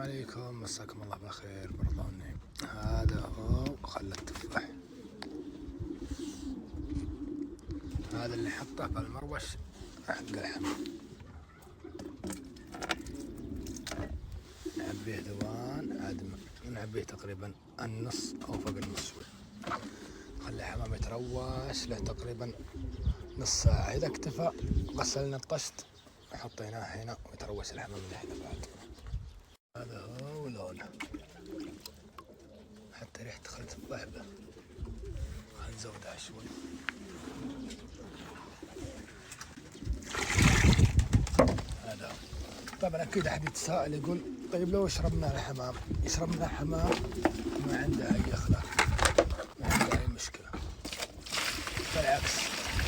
عليكم، مساكم الله بخير. برضوني هذا هو خل التفاح، هذا اللي حطه بالمروش حق الحمام. نعبيه ذوان عاد نعبيه تقريبا النص او فوق النص، خلي الحمام يتروش له تقريبا نص ساعة. اذا اكتفى غسلنا الطشت وحطيناه هنا ويتروش الحمام اللي هنا بعد. هذا هو لونه، حتى ريحة خل تفاح به. هنزودها شوي. هذا طبعا اكيد احد يتساءل يقول طيب لو شربنا الحمام، يشرب لنا حمام ما عنده اي اخلاق، ما عنده اي مشكلة، بالعكس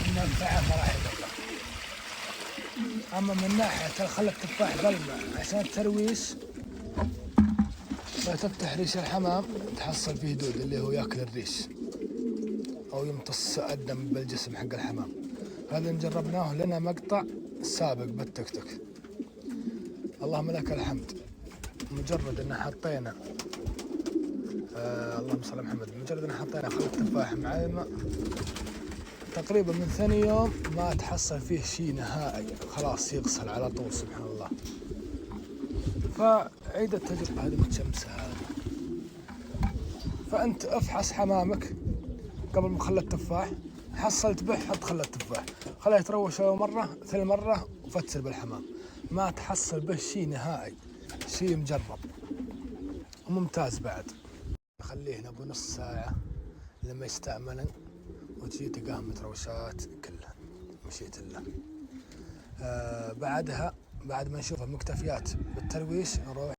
منفعه ما راح يضره. اما من ناحية الخل التفاح بالماء عشان الترويش، لا تفتح ريش الحمام تحصل فيه دود اللي هو ياكل الريش او يمتص الدم بالجسم حق الحمام. هذا جربناه لنا مقطع سابق بالتيك توك، اللهم لك الحمد. مجرد ان حطينا اللهم صل على محمد، مجرد ان حطينا خل التفاح مع الماء تقريبا من ثاني يوم ما تحصل فيه شيء نهائي، خلاص يغسل على طول. سبحان الله. فعيد التجربة هذه متشمسة هذه. فأنت افحص حمامك قبل ما خل التفاح، حصلت به حط خل التفاح، خليه يتروش مرة ثاني مرة وفتل بالحمام، ما تحصل به شيء نهائي، شيء مجرب وممتاز بعد. خليه هنا بنص ساعة لما يستعمل وتجي تلقاه متروشات كلها مشيت الله. بعدها بعد ما نشوفها مكتفيات بالترويش نروح